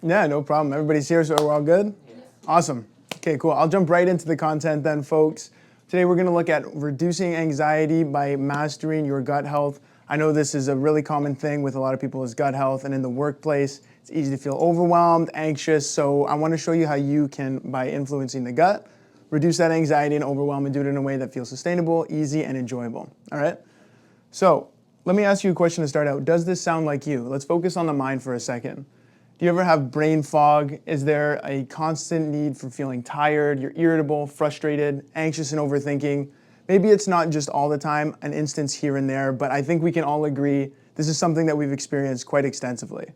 Yeah, no problem. Everybody's here, so we're all good? Yes. Awesome. Okay, cool. I'll jump right into the content then, folks. Today we're going to look at reducing anxiety by mastering your gut health. I know this is a really common thing with a lot of people is gut health, and in the workplace, it's easy to feel overwhelmed, anxious, so I want to show you how you can, by influencing the gut, reduce that anxiety and overwhelm and do it in a way that feels sustainable, easy, and enjoyable. All right? So, let me ask you a question to start out. Does this sound like you? Let's focus on the mind for a second. Do you ever have brain fog? Is there a constant need for feeling tired? You're irritable, frustrated, anxious, and overthinking. Maybe it's not just all the time, an instance here and there, but I think we can all agree this is something that we've experienced quite extensively.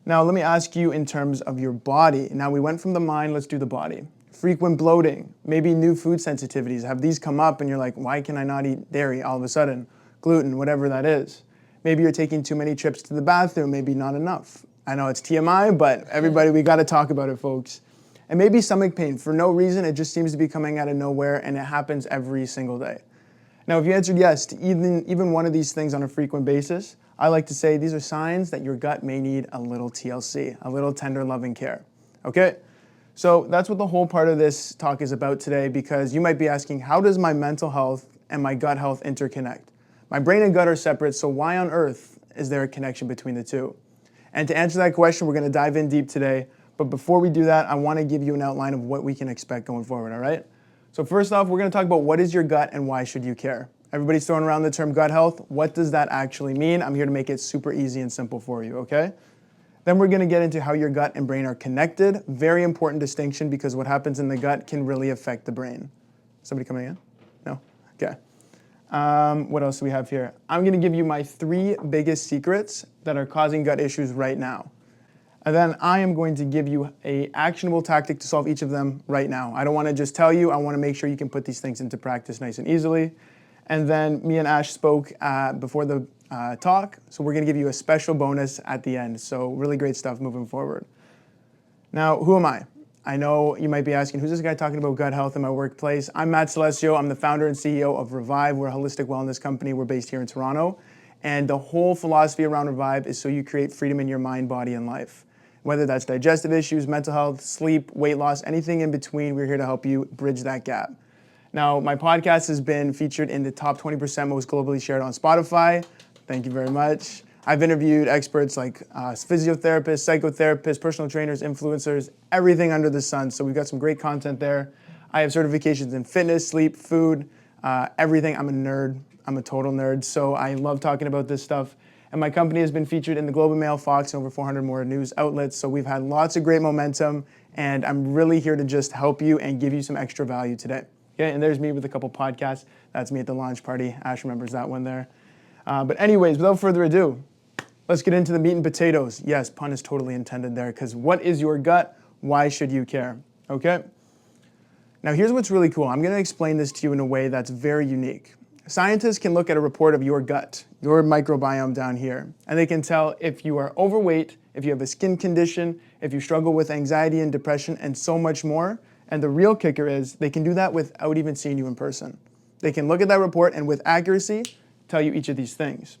Now, let me ask you in terms of your body. Now, we went from the mind, let's do the body. Frequent bloating, maybe new food sensitivities. Have these come up and you're like, why can I not eat dairy all of a sudden? Gluten, whatever that is. Maybe you're taking too many trips to the bathroom, maybe not enough. I know it's TMI, but everybody, we got to talk about it, folks. And maybe stomach pain. For no reason, it just seems to be coming out of nowhere, and it happens every single day. Now, if you answered yes to even one of these things on a frequent basis, I like to say these are signs that your gut may need a little TLC, a little tender loving care. Okay? So that's what the whole part of this talk is about today, because you might be asking, how does my mental health and my gut health interconnect? My brain and gut are separate, so why on earth is there a connection between the two? And to answer that question, we're going to dive in deep today. But before we do that, I want to give you an outline of what we can expect going forward, all right? So first off, we're going to talk about what is your gut and why should you care? Everybody's throwing around the term gut health. What does that actually mean? I'm here to make it super easy and simple for you, okay? Then we're going to get into how your gut and brain are connected. Very important distinction, because what happens in the gut can really affect the brain. Somebody coming in? No? Okay. What else do we have here? I'm going to give you my 3 biggest secrets that are causing gut issues right now. And then I am going to give you an actionable tactic to solve each of them right now. I don't want to just tell you. I want to make sure you can put these things into practice nice and easily. And then me and Ash spoke before the talk, so we're going to give you a special bonus at the end. So really great stuff moving forward. Now, who am I? I know you might be asking, who's this guy talking about gut health in my workplace? I'm Matt Salesio. I'm the founder and CEO of RVIVE. We're a holistic wellness company. We're based here in Toronto. And the whole philosophy around RVIVE is so you create freedom in your mind, body, and life. Whether that's digestive issues, mental health, sleep, weight loss, anything in between, we're here to help you bridge that gap. Now, my podcast has been featured in the top 20% most globally shared on Spotify. Thank you very much. I've interviewed experts like physiotherapists, psychotherapists, personal trainers, influencers, everything under the sun. So we've got some great content there. I have certifications in fitness, sleep, food, everything. I'm a nerd. I'm a total nerd. So I love talking about this stuff. And my company has been featured in the Globe and Mail, Fox, and over 400 more news outlets. So we've had lots of great momentum. And I'm really here to just help you and give you some extra value today. Okay, and there's me with a couple podcasts. That's me at the launch party. Ash remembers that one there. But anyways, without further ado, let's get into the meat and potatoes. Yes, pun is totally intended there, because what is your gut? Why should you care? Okay? Now here's what's really cool. I'm going to explain this to you in a way that's very unique. Scientists can look at a report of your gut, your microbiome down here, and they can tell if you are overweight, if you have a skin condition, if you struggle with anxiety and depression, and so much more. And the real kicker is they can do that without even seeing you in person. They can look at that report and with accuracy tell you each of these things.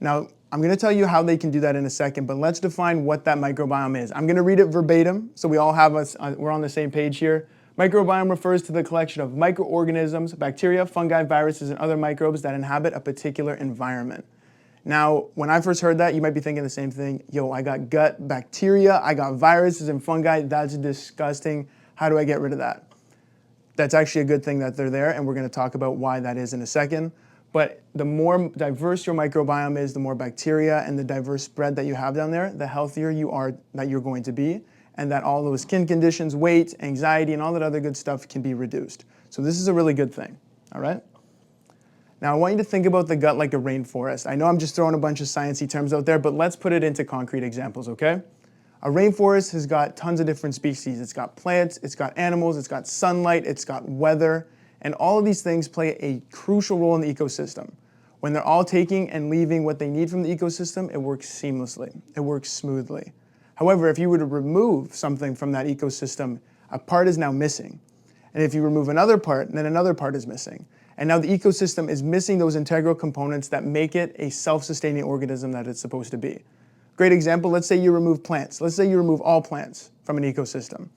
Now, I'm going to tell you how they can do that in a second, but let's define what that microbiome is. I'm going to read it verbatim, so we all have us, we're on the same page here. Microbiome refers to the collection of microorganisms, bacteria, fungi, viruses, and other microbes that inhabit a particular environment. Now, when I first heard that, you might be thinking the same thing. Yo, I got gut bacteria, I got viruses and fungi. That's disgusting. How do I get rid of that? That's actually a good thing that they're there, and we're going to talk about why that is in a second. But the more diverse your microbiome is, the more bacteria and the diverse spread that you have down there, the healthier you are that you're going to be, and that all those skin conditions, weight, anxiety, and all that other good stuff can be reduced. So this is a really good thing, all right? Now, I want you to think about the gut like a rainforest. I know I'm just throwing a bunch of sciencey terms out there, but let's put it into concrete examples, okay? A rainforest has got tons of different species. It's got plants, it's got animals, it's got sunlight, it's got weather, and all of these things play a crucial role in the ecosystem. When they're all taking and leaving what they need from the ecosystem, it works seamlessly. It works smoothly. However, if you were to remove something from that ecosystem, a part is now missing. And if you remove another part, then another part is missing. And now the ecosystem is missing those integral components that make it a self-sustaining organism that it's supposed to be. Great example, let's say you remove plants. Let's say you remove all plants from an ecosystem.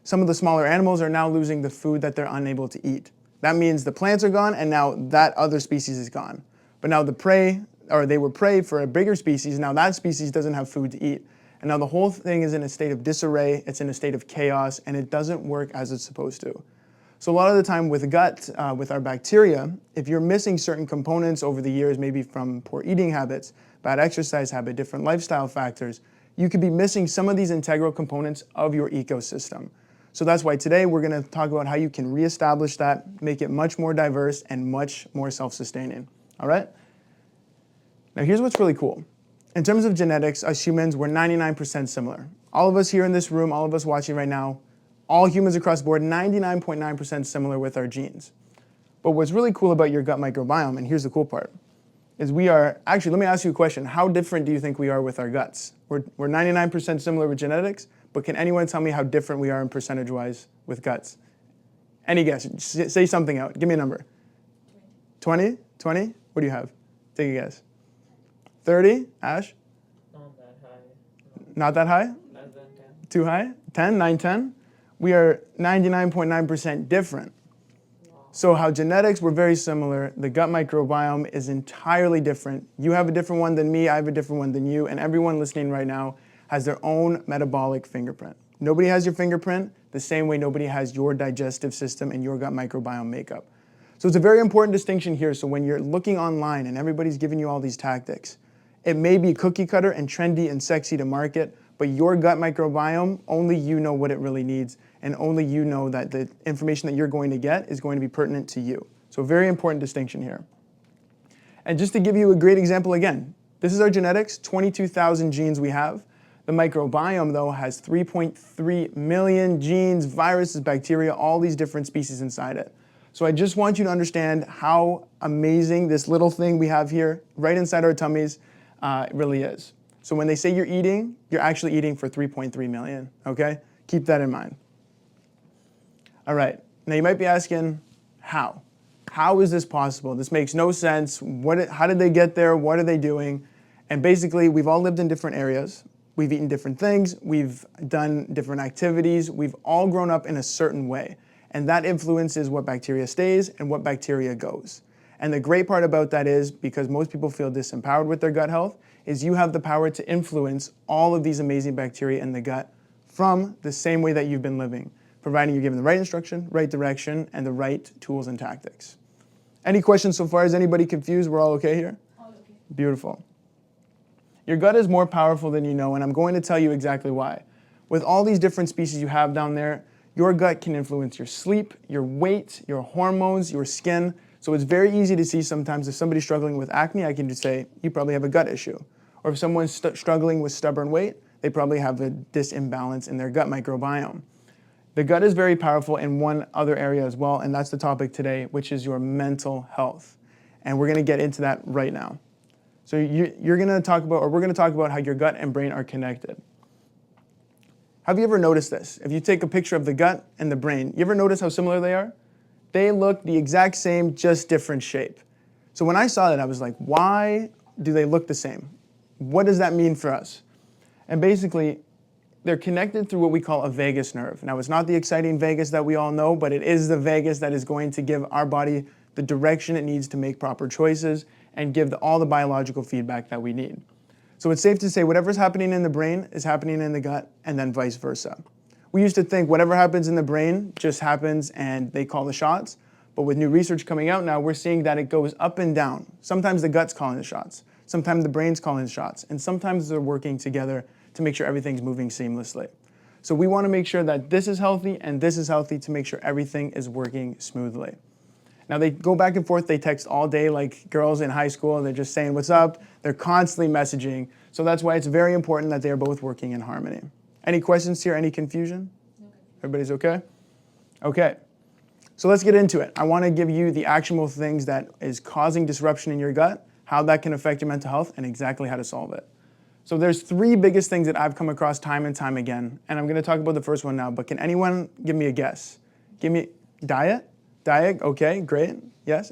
Some of the smaller animals are now losing the food that they're unable to eat. That means the plants are gone and now that other species is gone. But now the prey, or they were prey for a bigger species, now that species doesn't have food to eat. And now the whole thing is in a state of disarray, it's in a state of chaos, and it doesn't work as it's supposed to. So a lot of the time with gut, with our bacteria, if you're missing certain components over the years, maybe from poor eating habits, bad exercise habit, different lifestyle factors, you could be missing some of these integral components of your ecosystem. So that's why today we're going to talk about how you can reestablish that, make it much more diverse and much more self-sustaining. All right? Now here's what's really cool. In terms of genetics, us humans, we're 99% similar. All of us here in this room, all of us watching right now, all humans across the board, 99.9% similar with our genes. But what's really cool about your gut microbiome, and here's the cool part, is we are, actually, let me ask you a question. How different do you think we are with our guts? We're 99% similar with genetics, but can anyone tell me how different we are in percentage-wise with guts? Any guess? Say something out. Give me a number. 20? 20? What do you have? Take a guess. 30? Ash? Not that high. Not that high? Less than 10. Too high? 10? 9, 10? We are 99.9% different. Wow. So how genetics, we're very similar. The gut microbiome is entirely different. You have a different one than me, I have a different one than you, and everyone listening right now has their own metabolic fingerprint. Nobody has your fingerprint the same way nobody has your digestive system and your gut microbiome makeup. So it's a very important distinction here. So when you're looking online and everybody's giving you all these tactics, it may be cookie cutter and trendy and sexy to market, but your gut microbiome, only you know what it really needs, and only you know that the information that you're going to get is going to be pertinent to you. So very important distinction here. And just to give you a great example again, this is our genetics, 22,000 genes we have. The microbiome, though, has 3.3 million genes, viruses, bacteria, all these different species inside it. So I just want you to understand how amazing this little thing we have here, right inside our tummies, really is. So when they say you're eating, you're actually eating for 3.3 million, okay? Keep that in mind. All right, now you might be asking, how? How is this possible? This makes no sense. How did they get there? What are they doing? And basically, we've all lived in different areas. We've eaten different things. We've done different activities. We've all grown up in a certain way. And that influences what bacteria stays and what bacteria goes. And the great part about that is, because most people feel disempowered with their gut health, is you have the power to influence all of these amazing bacteria in the gut from the same way that you've been living, providing you're given the right instruction, right direction, and the right tools and tactics. Any questions so far? Is anybody confused? We're all okay here? All okay. Beautiful. Your gut is more powerful than you know, and I'm going to tell you exactly why. With all these different species you have down there, your gut can influence your sleep, your weight, your hormones, your skin. So it's very easy to see sometimes if somebody's struggling with acne, I can just say, you probably have a gut issue. Or if someone's struggling with stubborn weight, they probably have a disimbalance in their gut microbiome. The gut is very powerful in one other area as well, and that's the topic today, which is your mental health. And we're going to get into that right now. So we're going to talk about how your gut and brain are connected. Have you ever noticed this? If you take a picture of the gut and the brain, you ever notice how similar they are? They look the exact same, just different shape. So when I saw that, I was like, why do they look the same? What does that mean for us? And basically, they're connected through what we call a vagus nerve. Now, it's not the exciting vagus that we all know, but it is the vagus that is going to give our body the direction it needs to make proper choices and give all the biological feedback that we need. So it's safe to say whatever's happening in the brain is happening in the gut, and then vice versa. We used to think whatever happens in the brain just happens and they call the shots, but with new research coming out now, we're seeing that it goes up and down. Sometimes the gut's calling the shots, sometimes the brain's calling the shots, and sometimes they're working together to make sure everything's moving seamlessly. So we want to make sure that this is healthy and this is healthy to make sure everything is working smoothly. Now they go back and forth, they text all day like girls in high school, they're just saying what's up, they're constantly messaging. So that's why it's very important that they are both working in harmony. Any questions here, any confusion? Okay. Everybody's okay? Okay, so let's get into it. I want to give you the actionable things that is causing disruption in your gut, how that can affect your mental health, and exactly how to solve it. So there's three biggest things that I've come across time and time again, and I'm going to talk about the first one now, but can anyone give me a guess? Give me diet? Diet, okay, great, yes.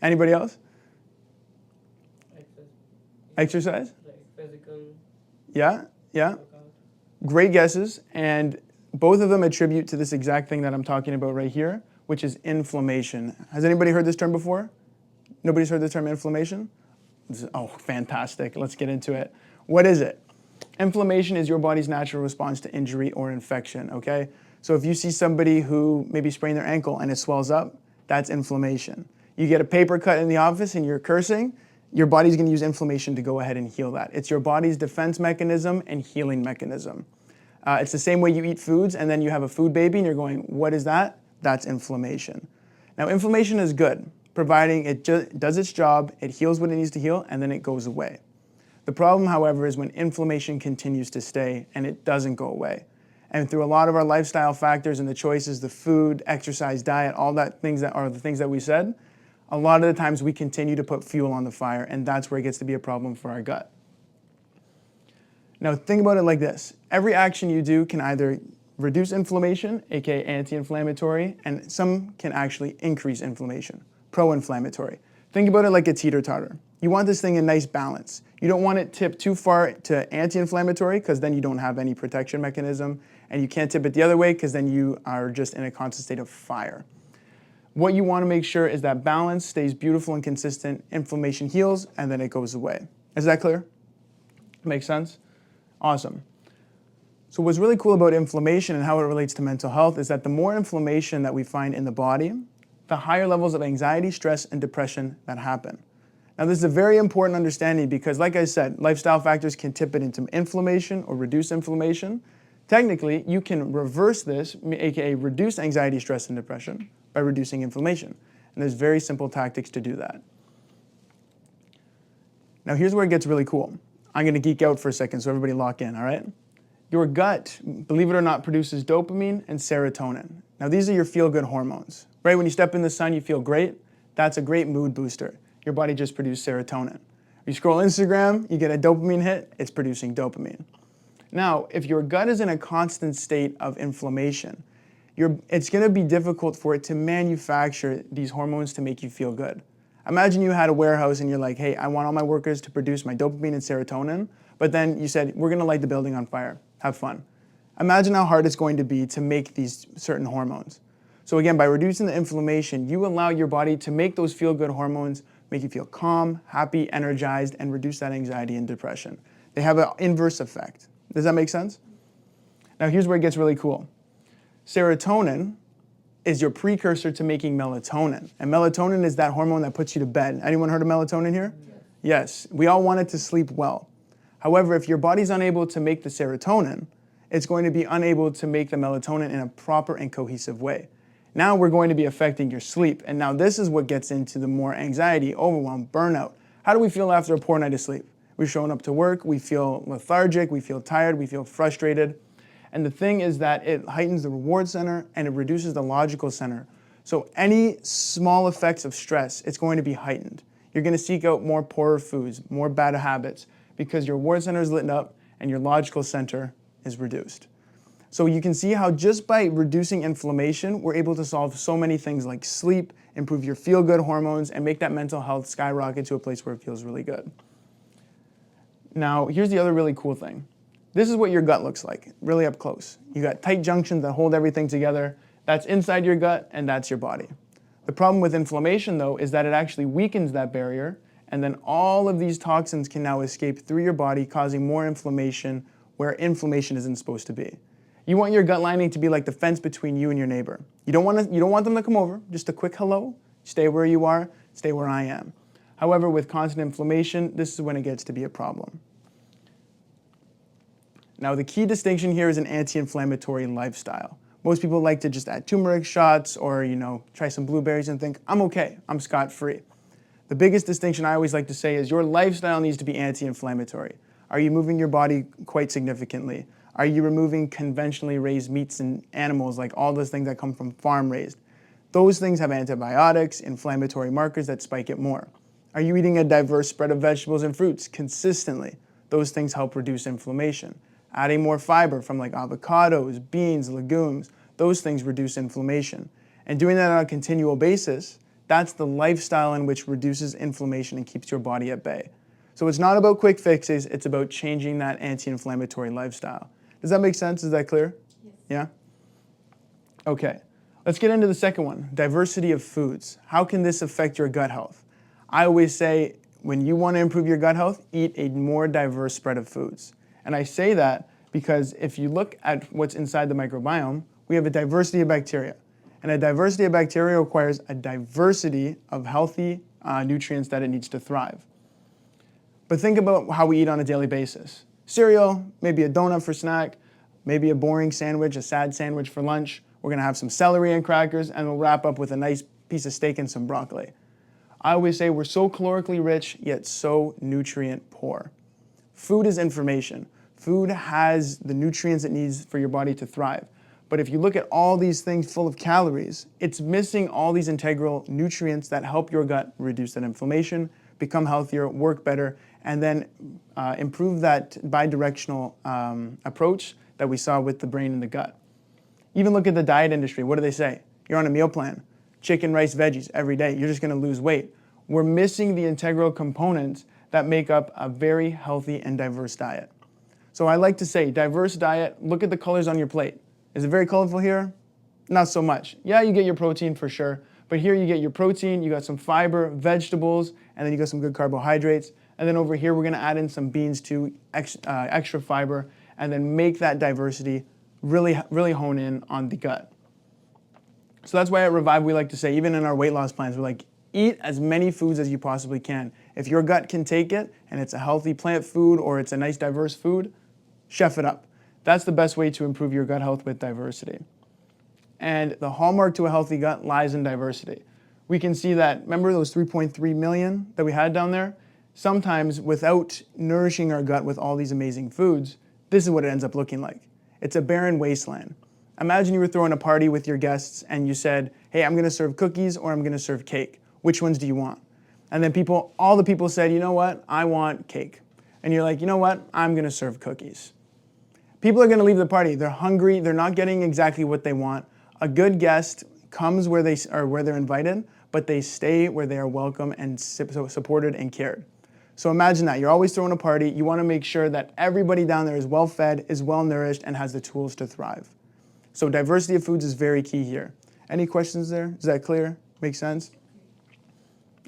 Anybody else? Exercise. Exercise? Like physical. Yeah, yeah. Workout. Great guesses, and both of them attribute to this exact thing that I'm talking about right here, which is inflammation. Has anybody heard this term before? Nobody's heard the term inflammation? Oh, fantastic. Let's get into it. What is it? Inflammation is your body's natural response to injury or infection, okay? So if you see somebody who maybe sprained their ankle and it swells up, that's inflammation. You get a paper cut in the office and you're cursing, your body's gonna use inflammation to go ahead and heal that. It's your body's defense mechanism and healing mechanism. It's the same way you eat foods and then you have a food baby and you're going, what is that? That's inflammation. Now, inflammation is good, providing it does its job, it heals what it needs to heal, and then it goes away. The problem, however, is when inflammation continues to stay and it doesn't go away. And through a lot of our lifestyle factors and the choices, the food, exercise, diet, all that things that are the things that we said, a lot of the times we continue to put fuel on the fire, and that's where it gets to be a problem for our gut. Now think about it like this. Every action you do can either reduce inflammation, aka anti-inflammatory, and some can actually increase inflammation, pro-inflammatory. Think about it like a teeter-totter. You want this thing in nice balance. You don't want it tipped too far to anti-inflammatory because then you don't have any protection mechanism, and you can't tip it the other way because then you are just in a constant state of fire. What you want to make sure is that balance stays beautiful and consistent, inflammation heals, and then it goes away. Is that clear? Makes sense? Awesome. So what's really cool about inflammation and how it relates to mental health is that the more inflammation that we find in the body, the higher levels of anxiety, stress, and depression that happen. Now this is a very important understanding because like I said, lifestyle factors can tip it into inflammation or reduce inflammation. Technically, you can reverse this, aka reduce anxiety, stress, and depression by reducing inflammation. And there's very simple tactics to do that. Now here's where it gets really cool. I'm gonna geek out for a second so everybody lock in, all right? Your gut, believe it or not, produces dopamine and serotonin. Now these are your feel-good hormones, right? When you step in the sun, you feel great. That's a great mood booster. Your body just produced serotonin. You scroll Instagram, you get a dopamine hit, it's producing dopamine. Now, if your gut is in a constant state of inflammation, it's gonna be difficult for it to manufacture these hormones to make you feel good. Imagine you had a warehouse and you're like, hey, I want all my workers to produce my dopamine and serotonin, but then you said, we're gonna light the building on fire, have fun. Imagine how hard it's going to be to make these certain hormones. So again, by reducing the inflammation, you allow your body to make those feel-good hormones, make you feel calm, happy, energized, and reduce that anxiety and depression. They have an inverse effect. Does that make sense? Now here's where it gets really cool. Serotonin is your precursor to making melatonin. And melatonin is that hormone that puts you to bed. Anyone heard of melatonin here? Yes. We all want it to sleep well. However, if your body's unable to make the serotonin, it's going to be unable to make the melatonin in a proper and cohesive way. Now we're going to be affecting your sleep. And now this is what gets into the more anxiety, overwhelm, burnout. How do we feel after a poor night of sleep? We're showing up to work, we feel lethargic, we feel tired, we feel frustrated. And the thing is that it heightens the reward center and it reduces the logical center. So any small effects of stress, it's going to be heightened. You're going to seek out more poorer foods, more bad habits, because your reward center is lit up and your logical center is reduced. So you can see how just by reducing inflammation, we're able to solve so many things like sleep, improve your feel-good hormones, and make that mental health skyrocket to a place where it feels really good. Now, here's the other really cool thing. This is what your gut looks like, really up close. You got tight junctions that hold everything together. That's inside your gut, and that's your body. The problem with inflammation, though, is that it actually weakens that barrier, and then all of these toxins can now escape through your body, causing more inflammation where inflammation isn't supposed to be. You want your gut lining to be like the fence between you and your neighbor. You don't want them to come over, just a quick hello, stay where you are, stay where I am. However, with constant inflammation, this is when it gets to be a problem. Now, the key distinction here is an anti-inflammatory lifestyle. Most people like to just add turmeric shots or, try some blueberries and think, I'm okay, I'm scot-free. The biggest distinction I always like to say is your lifestyle needs to be anti-inflammatory. Are you moving your body quite significantly? Are you removing conventionally raised meats and animals, like all those things that come from farm raised? Those things have antibiotics, inflammatory markers that spike it more. Are you eating a diverse spread of vegetables and fruits consistently? Those things help reduce inflammation. Adding more fiber from like avocados, beans, legumes, those things reduce inflammation. And doing that on a continual basis, that's the lifestyle in which reduces inflammation and keeps your body at bay. So it's not about quick fixes, it's about changing that anti-inflammatory lifestyle. Does that make sense? Is that clear? Yes. Yeah? Okay, let's get into the second one, diversity of foods. How can this affect your gut health? I always say, when you want to improve your gut health, eat a more diverse spread of foods. And I say that because if you look at what's inside the microbiome, we have a diversity of bacteria. And a diversity of bacteria requires a diversity of healthy nutrients that it needs to thrive. But think about how we eat on a daily basis. Cereal, maybe a donut for snack, maybe a boring sandwich, a sad sandwich for lunch. We're gonna have some celery and crackers, and we'll wrap up with a nice piece of steak and some broccoli. I always say we're so calorically rich, yet so nutrient poor. Food is information. Food has the nutrients it needs for your body to thrive. But if you look at all these things full of calories, it's missing all these integral nutrients that help your gut reduce that inflammation, become healthier, work better, and then improve that bidirectional approach that we saw with the brain and the gut. Even look at the diet industry. What do they say? You're on a meal plan, chicken, rice, veggies every day. You're just going to lose weight. We're missing the integral components that make up a very healthy and diverse diet. So I like to say, diverse diet, look at the colors on your plate. Is it very colorful here? Not so much. Yeah, you get your protein for sure, but here you get your protein, you got some fiber, vegetables, and then you got some good carbohydrates. And then over here, we're gonna add in some beans too, extra fiber, and then make that diversity really hone in on the gut. So that's why at RVIVE, we like to say, even in our weight loss plans, we're like, eat as many foods as you possibly can. If your gut can take it, and it's a healthy plant food, or it's a nice diverse food, chef it up. That's the best way to improve your gut health with diversity. And the hallmark to a healthy gut lies in diversity. We can see that, remember those 3.3 million that we had down there? Sometimes without nourishing our gut with all these amazing foods, this is what it ends up looking like. It's a barren wasteland. Imagine you were throwing a party with your guests and you said, hey, I'm gonna serve cookies or I'm gonna serve cake. Which ones do you want? And then all the people said, you know what, I want cake. And you're like, you know what, I'm gonna serve cookies. People are going to leave the party. They're hungry. They're not getting exactly what they want. A good guest comes where they're invited, but they stay where they are welcome and supported and cared. So imagine that. You're always throwing a party. You want to make sure that everybody down there is well fed, is well nourished, and has the tools to thrive. So diversity of foods is very key here. Any questions there? Is that clear? Make sense?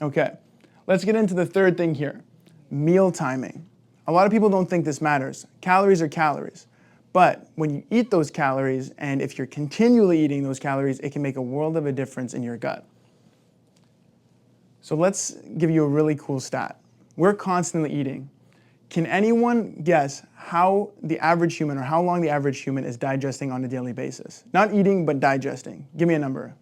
Okay. Let's get into the third thing here. Meal timing. A lot of people don't think this matters. Calories are calories. But when you eat those calories, and if you're continually eating those calories, it can make a world of a difference in your gut. So let's give you a really cool stat. We're constantly eating. Can anyone guess how the average human, or how long the average human is digesting on a daily basis? Not eating, but digesting. Give me a number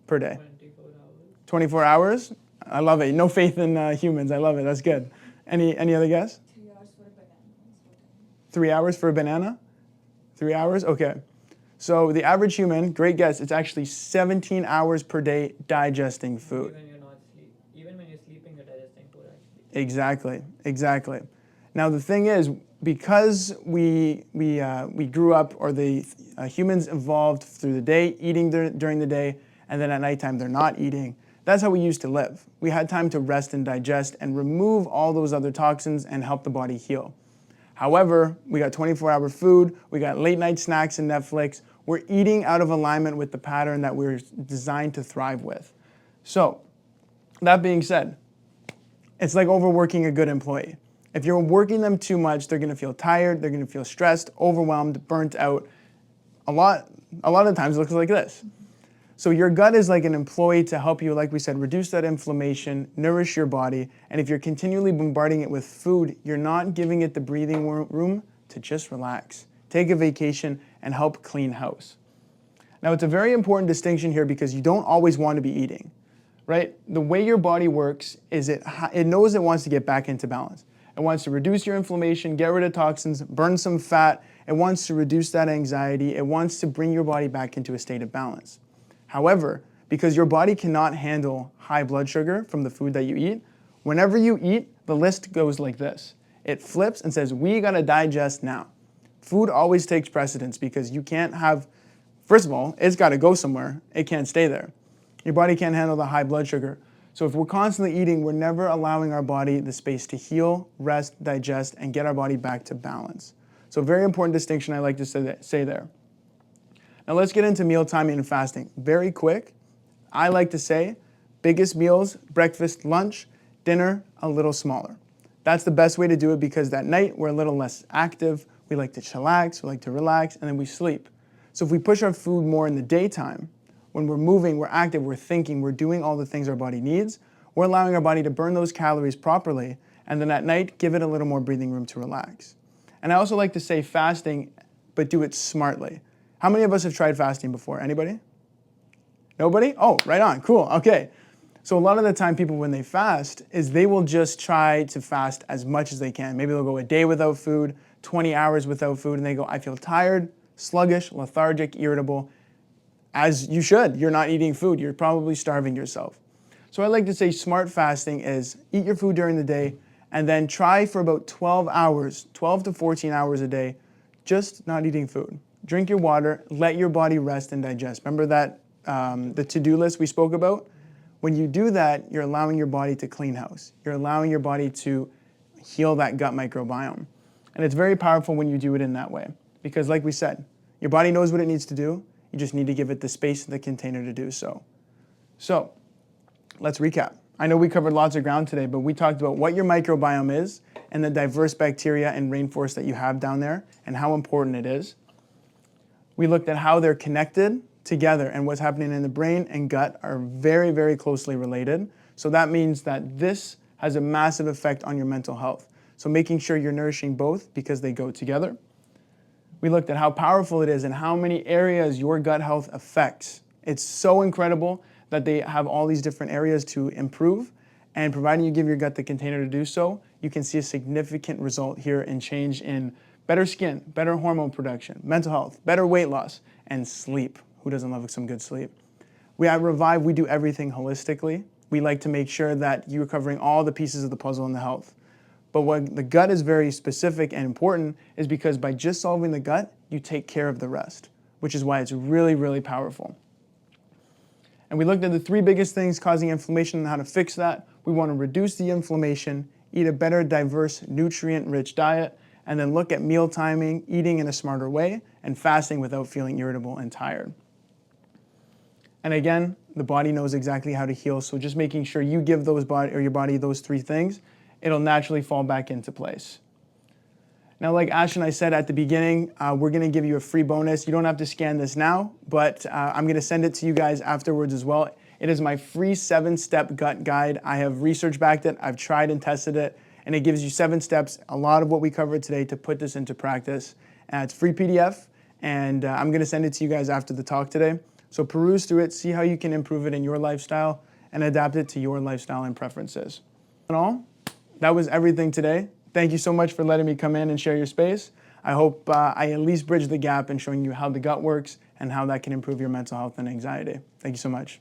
per day. 24 hours. 24 hours? I love it. No faith in humans. I love it. That's good. Any other guess? 3 hours for a banana. 3 hours for a banana? 3 hours? Okay. So the average human, great guess, it's actually 17 hours per day digesting food. Even when you're sleeping, you're digesting food actually. Exactly. Now the thing is, because we grew up, or the humans evolved through the day, eating during the day, and then at nighttime they're not eating. That's how we used to live. We had time to rest and digest and remove all those other toxins and help the body heal. However, we got 24-hour food, we got late night snacks and Netflix. We're eating out of alignment with the pattern that we're designed to thrive with. So, that being said, it's like overworking a good employee. If you're working them too much, they're gonna feel tired, they're gonna feel stressed, overwhelmed, burnt out. A lot of times it looks like this. So your gut is like an employee to help you, like we said, reduce that inflammation, nourish your body, and if you're continually bombarding it with food, you're not giving it the breathing room to just relax, take a vacation, and help clean house. Now, it's a very important distinction here because you don't always want to be eating, right? The way your body works is it knows it wants to get back into balance. It wants to reduce your inflammation, get rid of toxins, burn some fat. It wants to reduce that anxiety. It wants to bring your body back into a state of balance. However, because your body cannot handle high blood sugar from the food that you eat, whenever you eat, the list goes like this. It flips and says, we gotta digest now. Food always takes precedence because you can't have, first of all, it's gotta go somewhere. It can't stay there. Your body can't handle the high blood sugar. So if we're constantly eating, we're never allowing our body the space to heal, rest, digest, and get our body back to balance. So very important distinction I like to say there. Now let's get into meal timing and fasting. Very quick, I like to say biggest meals, breakfast, lunch, dinner, a little smaller. That's the best way to do it because that night we're a little less active, we like to chillax, we like to relax, and then we sleep. So if we push our food more in the daytime, when we're moving, we're active, we're thinking, we're doing all the things our body needs, we're allowing our body to burn those calories properly, and then at night, give it a little more breathing room to relax. And I also like to say fasting, but do it smartly. How many of us have tried fasting before? Anybody? Nobody? Oh, right on, cool, okay. So a lot of the time people, when they fast, is they will just try to fast as much as they can. Maybe they'll go a day without food, 20 hours without food, and they go, I feel tired, sluggish, lethargic, irritable. As you should, you're not eating food, you're probably starving yourself. So I like to say smart fasting is eat your food during the day and then try for about 12 hours, 12 to 14 hours a day, just not eating food. Drink your water, let your body rest and digest. Remember that, the to-do list we spoke about? When you do that, you're allowing your body to clean house. You're allowing your body to heal that gut microbiome. And it's very powerful when you do it in that way. Because like we said, your body knows what it needs to do. You just need to give it the space and the container to do so. So, let's recap. I know we covered lots of ground today, but we talked about what your microbiome is and the diverse bacteria and rainforest that you have down there and how important it is. We looked at how they're connected together and what's happening in the brain and gut are very, very closely related. So that means that this has a massive effect on your mental health. So making sure you're nourishing both because they go together. We looked at how powerful it is and how many areas your gut health affects. It's so incredible that they have all these different areas to improve, and providing you give your gut the container to do so, you can see a significant result here in change in better skin, better hormone production, mental health, better weight loss, and sleep. Who doesn't love some good sleep? We at RVIVE, we do everything holistically. We like to make sure that you're covering all the pieces of the puzzle in the health. But what the gut is very specific and important is because by just solving the gut, you take care of the rest, which is why it's really, really powerful. And we looked at the 3 biggest things causing inflammation and how to fix that. We want to reduce the inflammation, eat a better, diverse, nutrient-rich diet, and then look at meal timing, eating in a smarter way, and fasting without feeling irritable and tired. And again, the body knows exactly how to heal, so just making sure you give your body those 3 things, it'll naturally fall back into place. Now, like Ash and I said at the beginning, we're going to give you a free bonus. You don't have to scan this now, but I'm going to send it to you guys afterwards as well. It is my free 7-step gut guide. I have research backed it, I've tried and tested it, and it gives you 7 steps, a lot of what we covered today to put this into practice. It's free PDF, and I'm going to send it to you guys after the talk today. So peruse through it, see how you can improve it in your lifestyle, and adapt it to your lifestyle and preferences. In all, that was everything today. Thank you so much for letting me come in and share your space. I hope I at least bridge the gap in showing you how the gut works and how that can improve your mental health and anxiety. Thank you so much.